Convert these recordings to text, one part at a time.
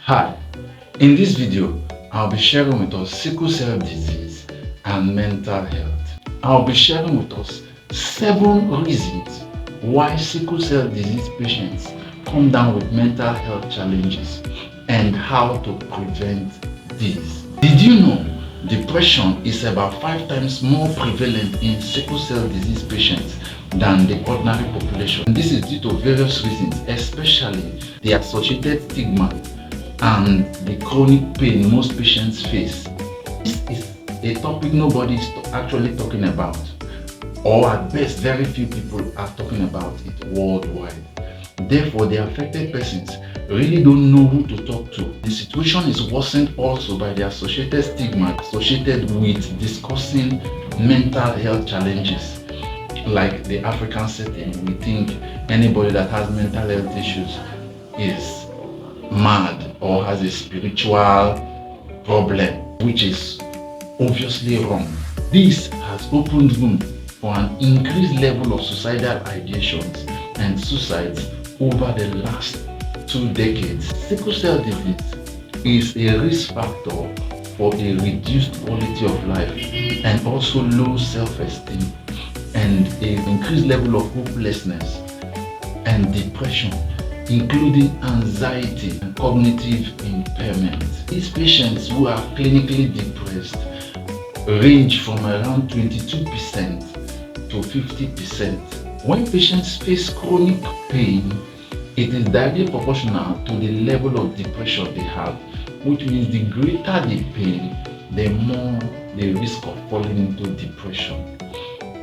Hi, in this video, I'll be sharing with us sickle cell disease and mental health. I'll be sharing with us 7 reasons why sickle cell disease patients come down with mental health challenges and how to prevent these. Did you know depression is about 5 times more prevalent in sickle cell disease patients than the ordinary population? And this is due to various reasons, especially the associated stigma and the chronic pain most patients face. This is a topic nobody is actually talking about, or at best very few people are talking about it worldwide. Therefore, the affected persons really don't know who to talk to. The situation is worsened also by the associated stigma associated with discussing mental health challenges. Like the African setting, we think anybody that has mental health issues is mad or has a spiritual problem, which is obviously wrong. This has opened room for an increased level of suicidal ideations and suicides over the last 2 decades. Sickle cell disease is a risk factor for a reduced quality of life and also low self-esteem and an increased level of hopelessness and depression, including anxiety and cognitive impairment. These patients who are clinically depressed range from around 22% to 50%. When patients face chronic pain, it is directly proportional to the level of depression they have, which means the greater the pain, the more the risk of falling into depression.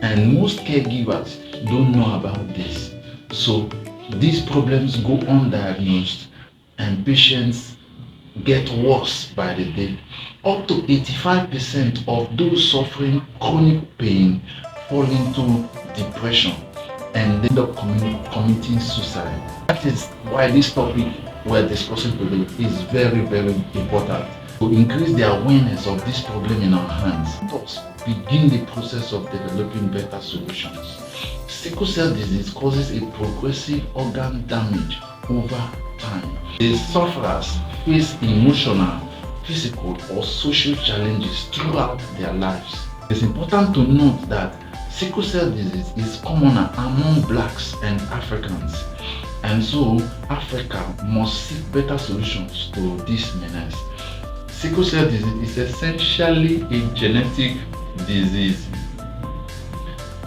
And most caregivers don't know about this. So these problems go undiagnosed and patients get worse by the day. Up to 85% of those suffering chronic pain fall into depression and end up committing suicide. That is why this topic we're discussing today is very, very important. To increase the awareness of this problem in our hands, thus begin the process of developing better solutions. Sickle cell disease causes a progressive organ damage over time. The sufferers face emotional, physical, or social challenges throughout their lives. It's important to note that sickle cell disease is commoner among Blacks and Africans, and so Africa must seek better solutions to this menace. Sickle cell disease is essentially a genetic disease,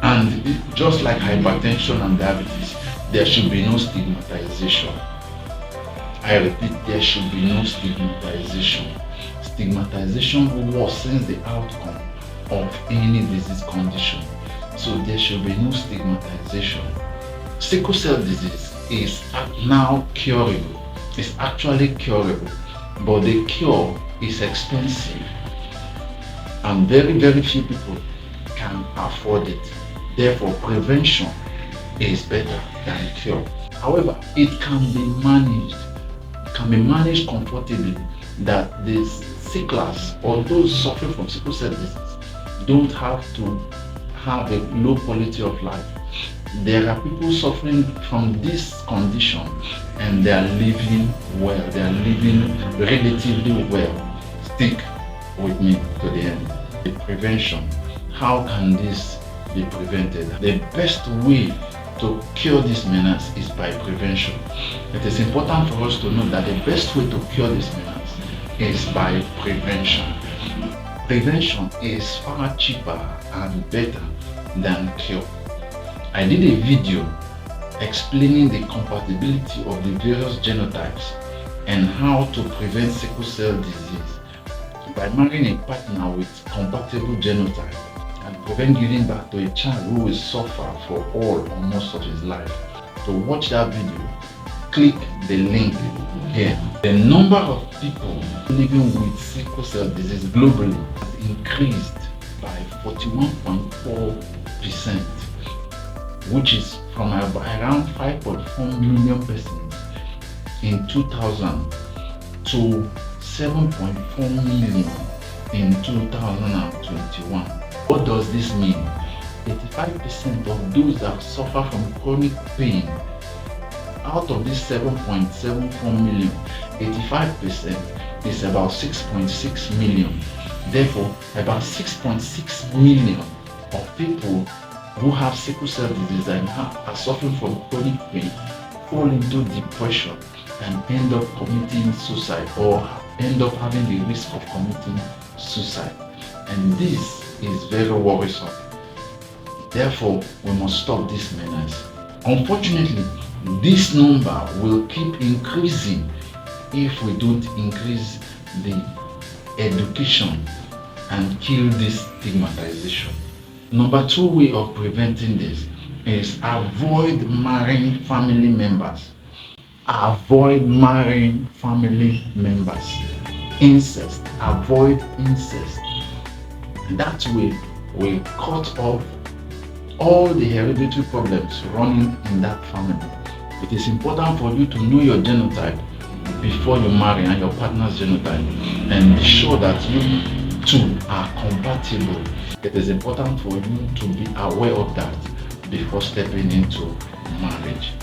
and just like hypertension and diabetes, there should be no stigmatization. I repeat, there should be no stigmatization. Stigmatization worsens the outcome of any disease condition, so there should be no stigmatization. Sickle cell disease is now curable. It's actually curable, but the cure is expensive and very, very few people can afford it. Therefore, prevention is better than cure. However, it can be managed. It can be managed comfortably, that the sicklers or those suffering from sickle cell disease don't have to have a low quality of life. There are people suffering from this condition and they are living well. They are living relatively well. Stick with me to the end. The prevention. How can this be prevented? The best way to cure this menace is by prevention. It is important for us to know that the best way to cure this menace is by prevention. Prevention is far cheaper and better than cure. I did a video explaining the compatibility of the various genotypes and how to prevent sickle cell disease by marrying a partner with compatible genotype and prevent giving birth to a child who will suffer for all or most of his life. To watch that video, click the link here. The number of people living with sickle cell disease globally has increased by 41.4%, which is from around 5.4 million persons in 2000 to 7.4 million in 2021. What does this mean? 85% of those that suffer from chronic pain out of this 7.74 million, 85% is about 6.6 million. Therefore, about 6.6 million of people who have sickle cell disease and are suffering from chronic pain fall into depression and end up committing suicide or end up having the risk of committing suicide. And this is very worrisome. Therefore, we must stop this menace. Unfortunately, this number will keep increasing if we don't increase the education and kill this stigmatization. Number 2 way of preventing this is avoid marrying family members. Avoid marrying family members. Incest. Avoid incest. That way, we cut off all the hereditary problems running in that family. It is important for you to know your genotype before you marry and your partner's genotype, and be sure that you two are compatible. It is important for you to be aware of that before stepping into marriage.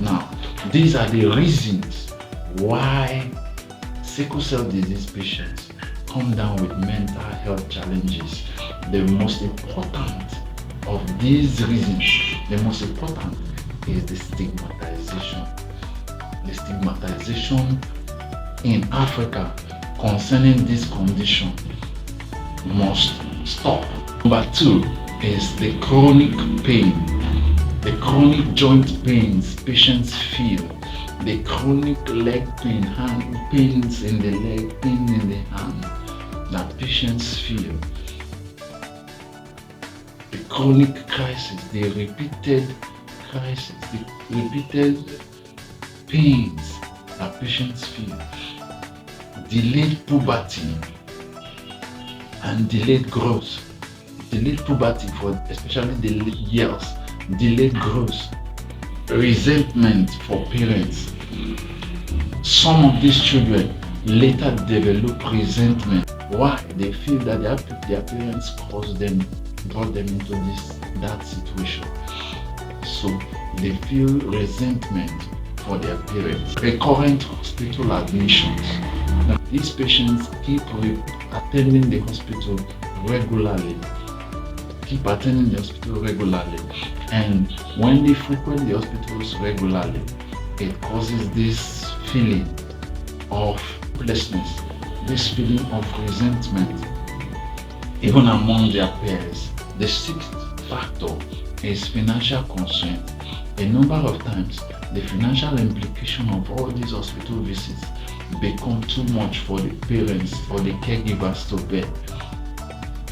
Now, these are the reasons why sickle cell disease patients come down with mental health challenges. The most important of these reasons, the most important is the stigmatization. The stigmatization in Africa concerning this condition must stop. Number 2 is the chronic pain, the chronic joint pains patients feel, the chronic leg pain, hand pains in the leg, pain in the hand that patients feel, the chronic crisis, the repeated crisis, the repeated pains that patients feel, delayed puberty and delayed growth. Delayed puberty for especially the girls, delayed growth, resentment for parents. Some of these children later develop resentment. Why? They feel that their parents brought them into that situation. So they feel resentment for their parents. Recurrent hospital admissions. Now, these patients keep attending the hospital regularly. And when they frequent the hospitals regularly, it causes this feeling of hopelessness, this feeling of resentment, even among their peers. The 6th factor is financial constraint. A number of times, the financial implication of all these hospital visits become too much for the parents or the caregivers to bear.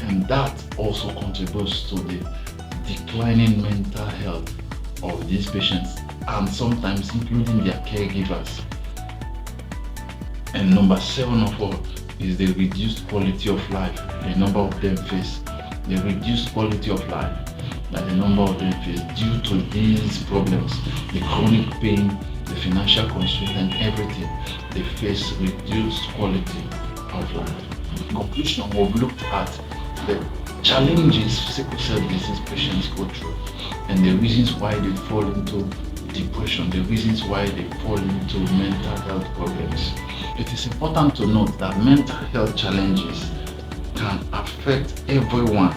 And that also contributes to the declining mental health of these patients, and sometimes including their caregivers. And number 7 of all is the reduced quality of life a number of them face. The reduced quality of life that a number of them face due to these problems, the chronic pain, the financial constraint, and everything. They face reduced quality of life. In conclusion, we've looked at the challenges sickle cell disease patients go through and the reasons why they fall into depression, the reasons why they fall into mental health problems. It is important to note that mental health challenges can affect everyone.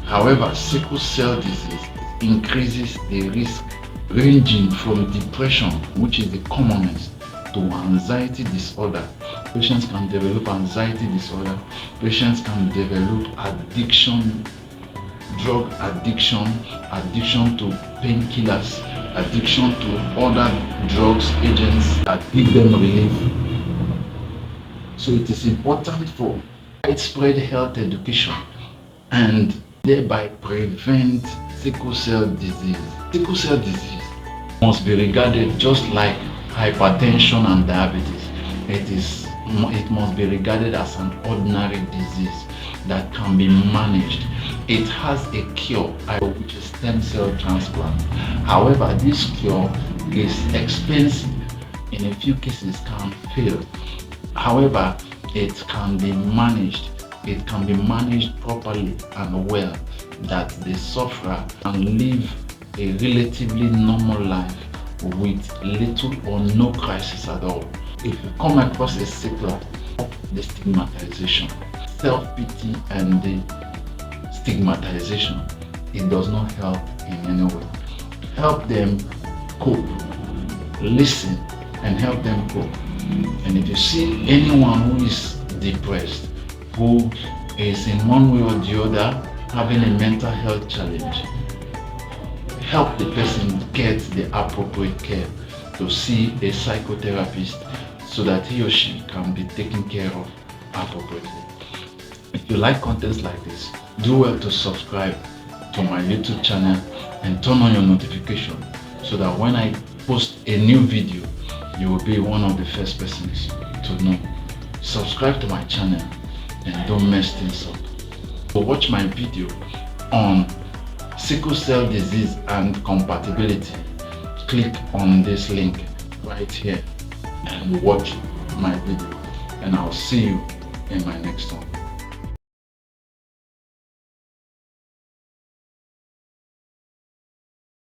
However, sickle cell disease increases the risk, ranging from depression, which is the commonest, to anxiety disorder. Patients can develop anxiety disorder. Patients can develop addiction, drug addiction, addiction to painkillers, addiction to other drugs, agents that give them relief. So it is important for widespread health education and thereby prevent sickle cell disease. Sickle cell disease must be regarded just like hypertension and diabetes. It must be regarded as an ordinary disease that can be managed. It has a cure, which is stem cell transplant. However, this cure is expensive. In a few cases, can fail. However, it can be managed. It can be managed properly and well, that the sufferer can live a relatively normal life with little or no crisis at all. If you come across a sickler, the stigmatization, self-pity and the stigmatization, it does not help in any way. Help them cope, listen and help them cope. And if you see anyone who is depressed, who is in one way or the other having a mental health challenge, help the person get the appropriate care to see a psychotherapist so that he or she can be taken care of appropriately. If you like contents like this, do well to subscribe to my YouTube channel and turn on your notification so that when I post a new video, you will be one of the first persons to know. Subscribe to my channel and don't mess things up. So watch my video on sickle cell disease and compatibility. Click on this link right here and watch my video, and I'll see you in my next one.